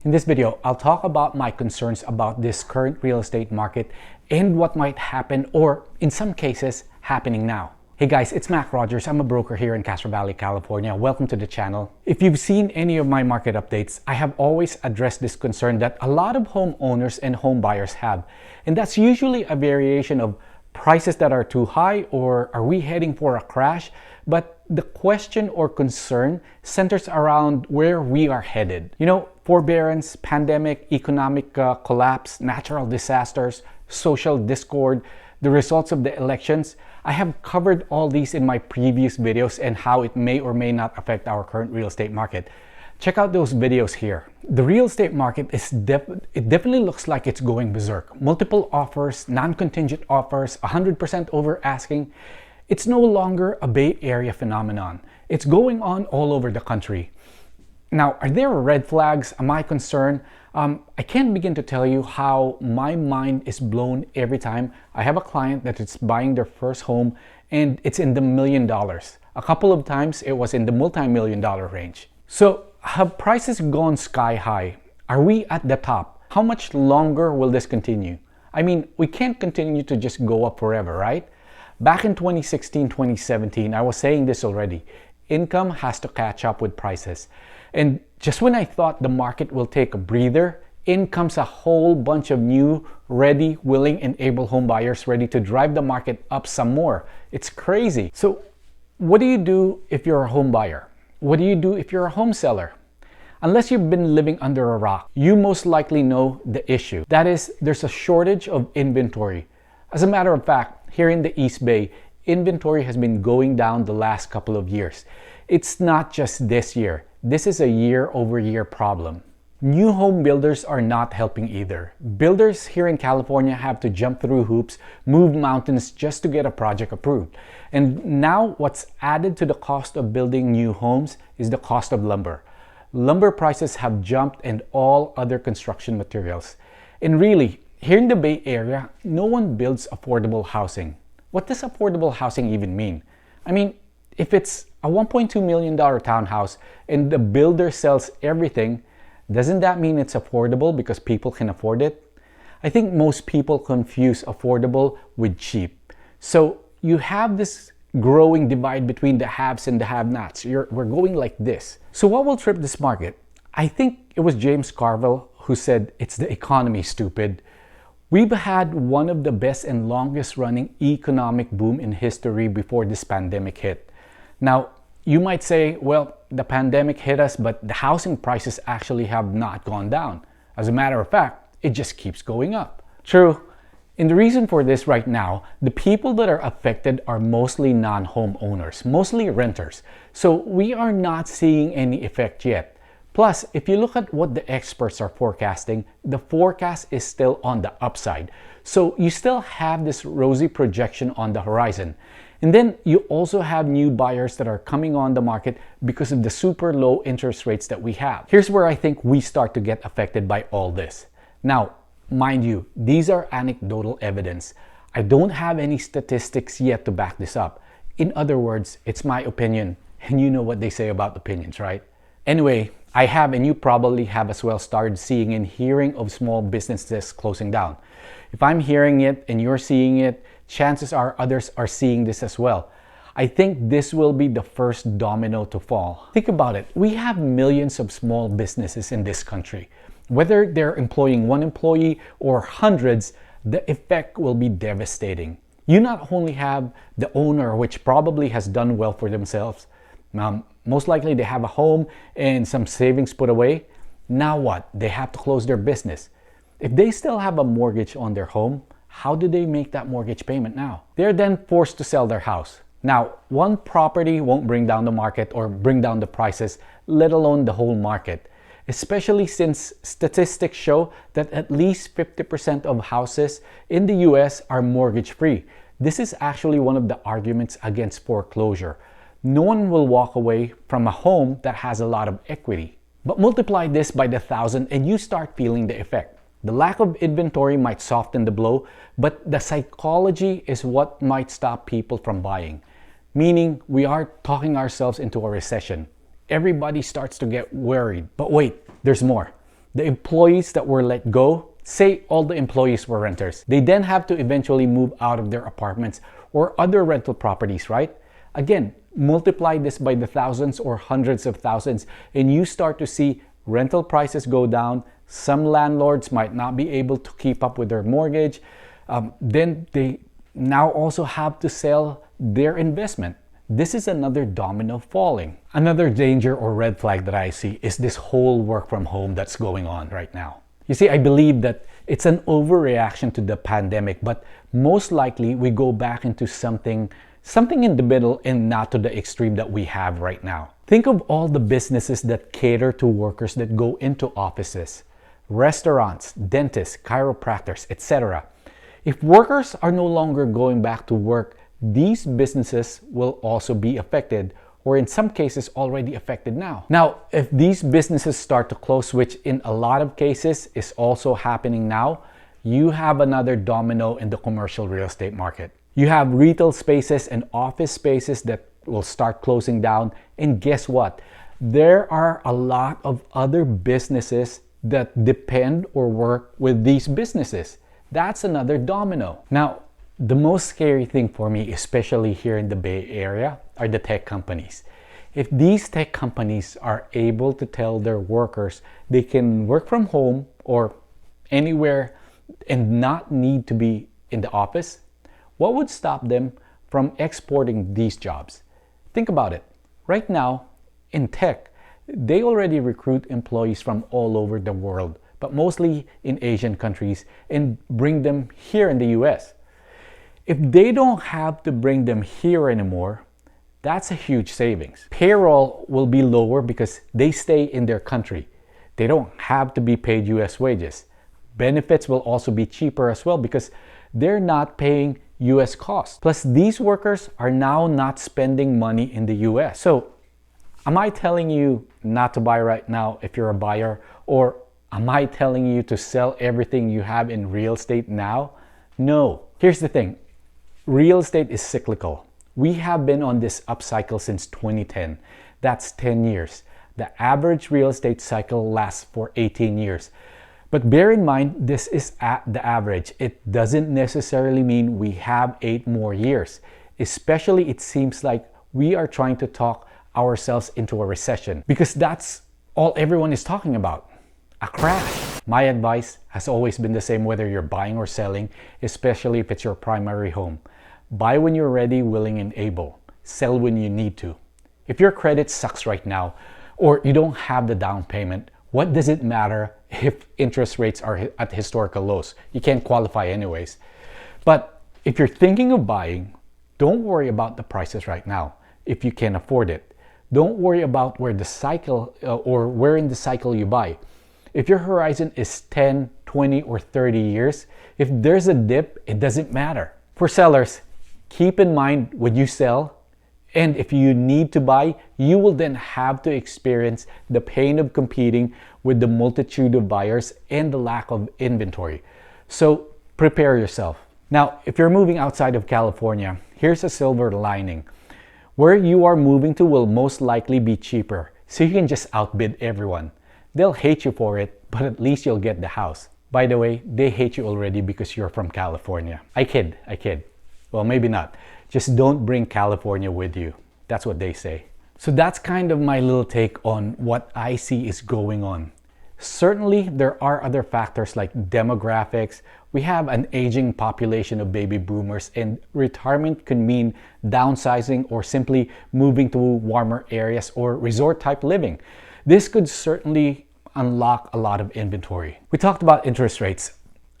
In this video, I'll talk about my concerns about this current real estate market and what might happen, or in some cases, happening now. Hey guys, it's Mac Rogers. I'm a broker here in Castro Valley, California. Welcome to the channel. If you've seen any of my market updates, I have always addressed this concern that a lot of homeowners and home buyers have. And that's usually a variation of prices that are too high, or are we heading for a crash? But the question or concern centers around where we are headed. You know, forbearance, pandemic, economic collapse, natural disasters, social discord, the results of the elections. I have covered all these in my previous videos and how it may or may not affect our current real estate market. Check out those videos here. The real estate market it definitely looks like it's going berserk. Multiple offers, non-contingent offers, 100% over asking. It's no longer a Bay Area phenomenon. It's going on all over the country. Now, are there red flags? Am I concerned? I can't begin to tell you how my mind is blown every time I have a client that is buying their first home and it's in the $1 million. A couple of times it was in the multi-million-dollar range. So have prices gone sky high? Are we at the top? How much longer will this continue? I mean, we can't continue to just go up forever, right? Back in 2016, 2017, I was saying this already. Income has to catch up with prices. And just when I thought the market will take a breather, in comes a whole bunch of new, ready, willing, and able home buyers ready to drive the market up some more. It's crazy. So what do you do if you're a home buyer? What do you do if you're a home seller? Unless you've been living under a rock, you most likely know the issue. That is, there's a shortage of inventory. As a matter of fact, here in the East Bay, inventory has been going down the last couple of years. It's not just this year. This is a year-over-year problem. New home builders are not helping either. Builders here in California have to jump through hoops, move mountains just to get a project approved. And now what's added to the cost of building new homes is the cost of lumber. Lumber prices have jumped and all other construction materials. And really, here in the Bay Area, no one builds affordable housing. What does affordable housing even mean? I mean, if it's a $1.2 million townhouse and the builder sells everything, doesn't that mean it's affordable because people can afford it? I think most people confuse affordable with cheap. So you have this growing divide between the haves and the have-nots. We're going like this. So what will trip this market? I think it was James Carville who said, "It's the economy, stupid." We've had one of the best and longest running economic boom in history before this pandemic hit. Now, you might say, well, the pandemic hit us, but the housing prices actually have not gone down. As a matter of fact, it just keeps going up. True. And the reason for this right now, the people that are affected are mostly non-home owners, mostly renters. So we are not seeing any effect yet. Plus, if you look at what the experts are forecasting, the forecast is still on the upside. So you still have this rosy projection on the horizon. And then you also have new buyers that are coming on the market because of the super low interest rates that we have. Here's where I think we start to get affected by all this. Now, mind you, these are anecdotal evidence. I don't have any statistics yet to back this up. In other words, it's my opinion, and you know what they say about opinions, right? Anyway, I have, and you probably have as well, started seeing and hearing of small businesses closing down. If I'm hearing it and you're seeing it, chances are others are seeing this as well. I think this will be the first domino to fall. Think about it. We have millions of small businesses in this country. Whether they're employing one employee or hundreds, the effect will be devastating. You not only have the owner, which probably has done well for themselves, most likely they have a home and some savings put away. Now what? They have to close their business. If they still have a mortgage on their home, how do they make that mortgage payment now? They're then forced to sell their house. Now, one property won't bring down the market or bring down the prices, let alone the whole market. Especially since statistics show that at least 50% of houses in the US are mortgage-free. This is actually one of the arguments against foreclosure. No one will walk away from a home that has a lot of equity. But multiply this by the 1,000 and you start feeling the effect. The lack of inventory might soften the blow, but the psychology is what might stop people from buying. Meaning, we are talking ourselves into a recession. Everybody starts to get worried. But wait, there's more. The employees that were let go, say all the employees were renters, they then have to eventually move out of their apartments or other rental properties, right? Again, multiply this by the thousands or hundreds of thousands, and you start to see rental prices go down. Some landlords might not be able to keep up with their mortgage. Then they now also have to sell their investment. This is another domino falling. Another danger or red flag that I see is this whole work from home that's going on right now. You see, I believe that it's an overreaction to the pandemic, but most likely we go back into something in the middle and not to the extreme that we have right now. Think of all the businesses that cater to workers that go into offices, restaurants, dentists, chiropractors, etc. If workers are no longer going back to work, these businesses will also be affected, or in some cases already affected now. Now, if these businesses start to close, which in a lot of cases is also happening now, you have another domino in the commercial real estate market. You have retail spaces and office spaces that will start closing down. And guess what? There are a lot of other businesses that depend or work with these businesses. That's another domino. Now, the most scary thing for me, especially here in the Bay Area, are the tech companies. If these tech companies are able to tell their workers they can work from home or anywhere and not need to be in the office, what would stop them from exporting these jobs? Think about it. Right now, in tech, they already recruit employees from all over the world, but mostly in Asian countries, and bring them here in the US. If they don't have to bring them here anymore, that's a huge savings. Payroll will be lower because they stay in their country. They don't have to be paid US wages. Benefits will also be cheaper as well because they're not paying US costs. Plus, these workers are now not spending money in the US. So, am I telling you not to buy right now if you're a buyer? Or am I telling you to sell everything you have in real estate now? No. Here's the thing. Real estate is cyclical. We have been on this upcycle since 2010. That's 10 years. The average real estate cycle lasts for 18 years. But bear in mind, this is at the average. It doesn't necessarily mean we have 8 more years. Especially, it seems like we are trying to talk ourselves into a recession because that's all everyone is talking about. A crash. My advice has always been the same whether you're buying or selling, especially if it's your primary home. Buy when you're ready, willing, and able. Sell when you need to. If your credit sucks right now, or you don't have the down payment, what does it matter if interest rates are at historical lows? You can't qualify anyways. But if you're thinking of buying, don't worry about the prices right now if you can afford it. Don't worry about where the cycle or where in the cycle you buy. If your horizon is 10, 20, or 30 years, if there's a dip, it doesn't matter. For sellers, keep in mind when you sell, and if you need to buy, you will then have to experience the pain of competing with the multitude of buyers and the lack of inventory. So prepare yourself. Now, if you're moving outside of California, here's a silver lining. Where you are moving to will most likely be cheaper, so you can just outbid everyone. They'll hate you for it, but at least you'll get the house. By the way, they hate you already because you're from California. I kid. Well, maybe not. Just don't bring California with you. That's what they say. So that's kind of my little take on what I see is going on. Certainly, there are other factors like demographics. We have an aging population of baby boomers, and retirement can mean downsizing or simply moving to warmer areas or resort type living. This could certainly unlock a lot of inventory. We talked about interest rates.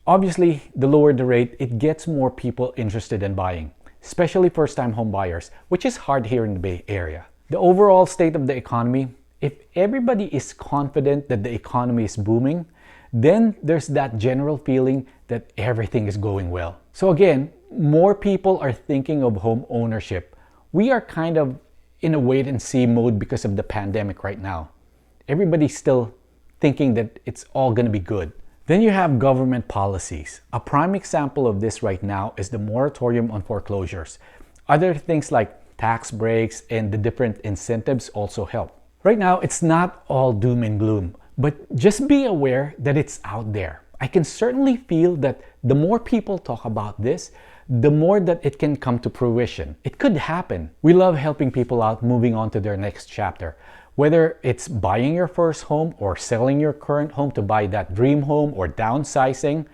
Obviously, the lower the rate, it gets more people interested in buying, especially first-time home buyers, which is hard here in the Bay Area. The overall state of the economy, if everybody is confident that the economy is booming, then there's that general feeling that everything is going well. So again, more people are thinking of home ownership. We are kind of in a wait-and-see mode because of the pandemic right now. Everybody's still thinking that it's all going to be good. Then you have government policies. A prime example of this right now is the moratorium on foreclosures. Other things like tax breaks and the different incentives also help. Right now, it's not all doom and gloom. But just be aware that it's out there. I can certainly feel that the more people talk about this, the more that it can come to fruition. It could happen. We love helping people out moving on to their next chapter. Whether it's buying your first home or selling your current home to buy that dream home or downsizing,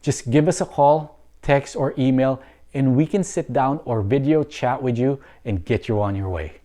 just give us a call, text, or email, and we can sit down or video chat with you and get you on your way.